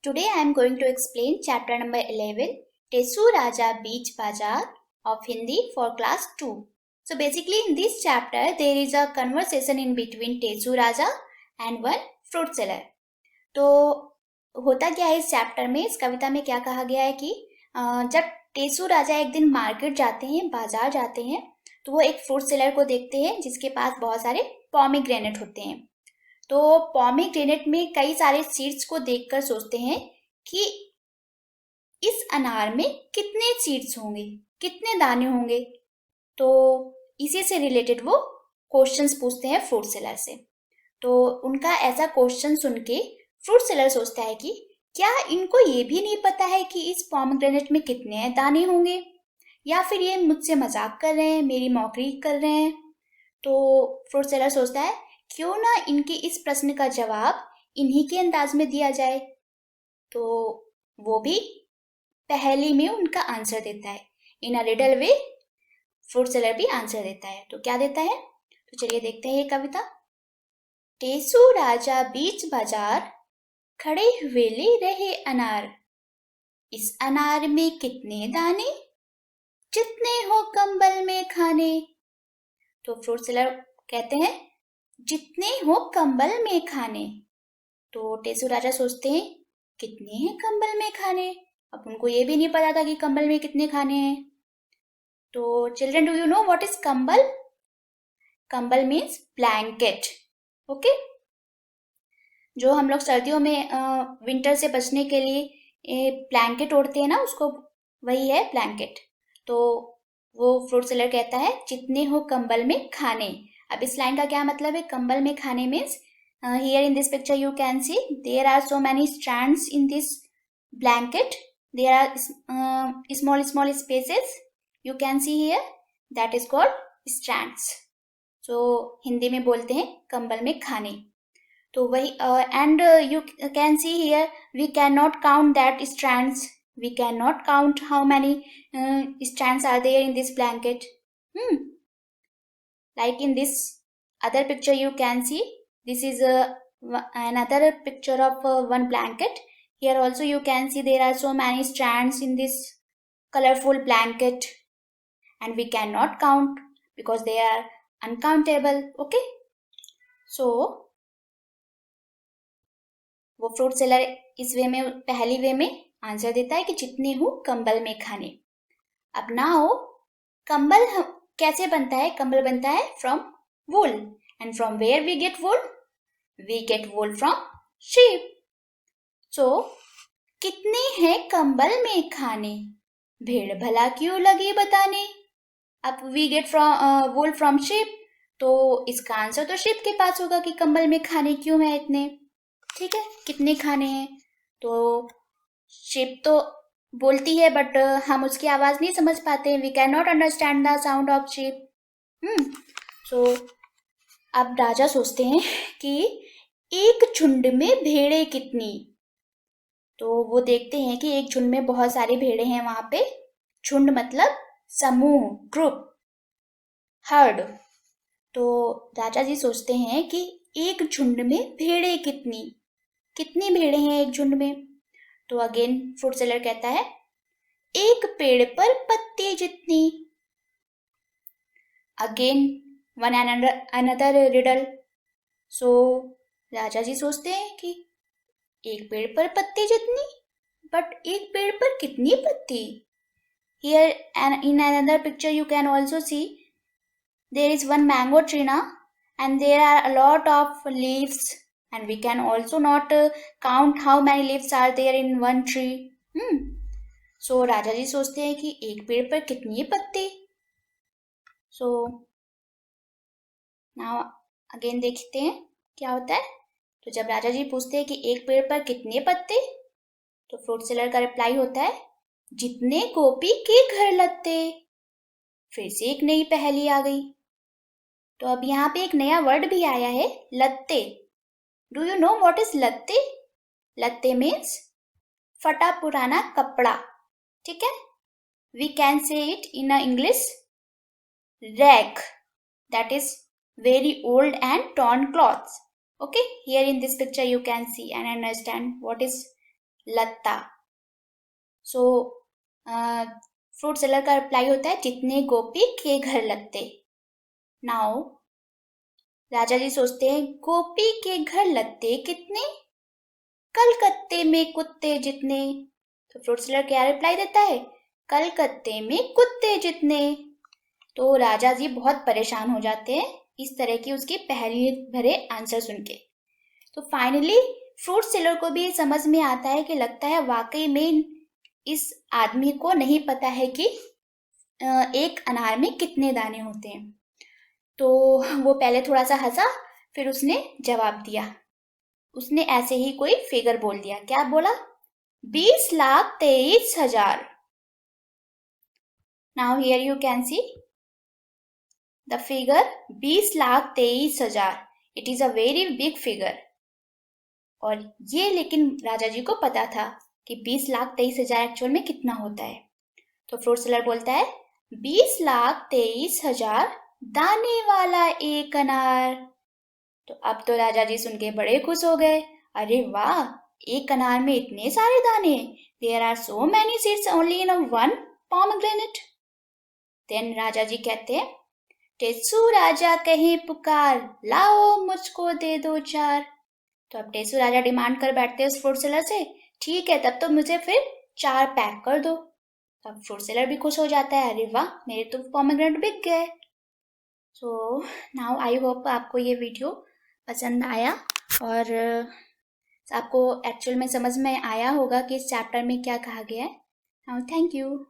Today I am going to explain chapter number 11, Tesu Raja Beach Bazaar of Hindi for class 2. So basically in this chapter there is a conversation in between Tesu Raja and one fruit seller. तो होता क्या है इस chapter में, इस कविता में क्या कहा गया है कि जब टेसू राजा एक दिन मार्केट जाते हैं, बाजार जाते हैं, तो वो एक फ्रूट सेलर को देखते हैं जिसके पास बहुत सारे पॉमीग्रेनेट होते हैं। तो पॉमीग्रेनेट में कई सारे सीड्स को देखकर सोचते हैं कि इस अनार में कितने सीड्स होंगे, कितने दाने होंगे। तो इसी से रिलेटेड वो क्वेश्चंस पूछते हैं फ्रूट सेलर से। तो उनका ऐसा क्वेश्चन सुन के फ्रूट सेलर सोचता है कि क्या इनको ये भी नहीं पता है कि इस पॉमीग्रेनेट में कितने दाने होंगे, या फिर ये मुझसे मजाक कर रहे हैं, मेरी मौकरी कर रहे हैं। तो फ्रूट सेलर सोचता है क्यों ना इनके इस प्रश्न का जवाब इन्हीं के अंदाज में दिया जाए। तो वो भी पहेली में उनका आंसर देता है। In a riddle way fruit seller भी आंसर देता है। तो क्या देता है, तो चलिए देखते हैं ये कविता। टेसू राजा बीच बाजार, खड़े हुए ले रहे अनार। इस अनार में कितने दाने, जितने हो कंबल में खाने। तो फ्रूट सेलर कहते हैं जितने हो कंबल में खाने। तो टेसू राजा सोचते हैं कितने हैं कंबल में खाने। अब उनको ये भी नहीं पता था कि कंबल में कितने खाने हैं। तो children, do you know what is कंबल? कंबल मीन्स ब्लैंकेट। ओके, जो हम लोग सर्दियों में विंटर से बचने के लिए ब्लैंकेट ओढ़ते हैं ना, उसको वही है ब्लैंकेट। तो वो फ्रूट सेलर कहता है जितने हो कंबल में खाने। अब इस लाइन का क्या मतलब है? कंबल में खाने means here in this picture you can see there are so many strands in this blanket. There are small spaces you can see here, that is called strands. So Hindi में बोलते हैं कंबल में खाने। तो वही and you can see here we cannot count that strands. We cannot count how many strands are there in this blanket. Like in this other picture you can see, this is another picture of one blanket. Here also you can see there are so many strands in this colorful blanket, and we cannot count because they are uncountable. Okay, so वो fruit seller इस वे में, पहली वे में answer देता है कि जितने हो कंबल में खाने। अब ना हो कंबल कैसे बनता है? कंबल बनता है from wool, and from where we get wool? We get wool from sheep. So कितने हैं कंबल में खाने, भेड़ भला क्यों लगी बताने। अब we get from wool from sheep, तो इसका आंसर तो sheep के पास होगा कि कंबल में खाने क्यों है इतने। ठीक है, कितने खाने हैं। तो sheep तो बोलती है बट हम उसकी आवाज नहीं समझ पाते। We can not understand the sound of sheep. So अब राजा सोचते हैं कि एक झुंड में भेड़े कितनी। तो वो देखते हैं कि एक झुंड में बहुत सारी भेड़े हैं वहां पे। झुंड मतलब समूह, ग्रुप, हर्ड। तो राजा जी सोचते हैं कि एक झुंड में भेड़े कितनी, कितनी भेड़े हैं एक झुंड में। तो अगेन फ्रूट सेलर कहता है एक पेड़ पर पत्ते जितनी। Again one another riddle. So राजा जी सोचते हैं कि एक पेड़ पर पत्ते जितनी, बट एक पेड़ पर कितनी पत्ती। Here in another picture you can also see there is one mango tree now, and there are a lot of leaves, and we can also not count how many leaves are there in one tree. So राजा जी सोचते हैं कि एक पेड़ पर कितनी पत्ते। So now again देखते हैं क्या होता है। तो जब राजा जी पूछते हैं कि एक पेड़ पर कितने पत्ते, तो फ्रूट सेलर का रिप्लाई होता है जितने गोपी के घर लत्ते। फिर से एक नई पहेली आ गई। तो अब यहाँ पे एक नया वर्ड भी आया है, लत्ते। Do you know what is लत्ते? लत्ते मीन्स फटा पुराना कपड़ा। ठीक है, we can say it in English rag, that is very old and torn cloths. Okay, here in this picture you can see and understand what is लत्ता। सो fruit seller का reply होता है जितने गोपी के घर लत्ते। नाउ राजा जी सोचते हैं गोपी के घर लत्ते कितने, कलकत्ते में कुत्ते जितने। तो फ्रूट सेलर क्या रिप्लाई देता है, कलकत्ते में कुत्ते जितने। तो राजा जी बहुत परेशान हो जाते हैं इस तरह की उसकी पहेली भरे आंसर सुन के। तो फाइनली फ्रूट सेलर को भी समझ में आता है कि लगता है वाकई में इस आदमी को नहीं पता है कि एक अनार में कितने दाने होते हैं। तो वो पहले थोड़ा सा हंसा, फिर उसने जवाब दिया। उसने ऐसे ही कोई फिगर बोल दिया। क्या बोला, 20,23,000। Now here you can see the figure 20,23,000। It is a very big figure. और ये लेकिन राजा जी को पता था कि 20,23,000 एक्चुअल में कितना होता है। तो फ्रूट सेलर बोलता है 20,23,000 दाने वाला एक अनार। तो अब तो राजा जी सुन के बड़े खुश हो गए। अरे वाह, एक अनार में इतने सारे दाने, there are so many seeds only in one pomegranate. Then राजा जी कहते हैं टेसू राजा कहीं पुकार, लाओ मुझको दे दो चार। तो अब टेसू राजा डिमांड कर बैठते हैं उस फ्रूट सेलर से, ठीक है तब तो मुझे फिर 4 पैक कर दो। तब फ्रूट सेलर भी खुश हो जाता है, अरे वाह मेरे तो पोमेग्रेनेट बिक गए। सो नाउ आई होप आपको ये वीडियो पसंद आया और आपको एक्चुअल में समझ में आया होगा कि इस चैप्टर में क्या कहा गया है। Now thank you.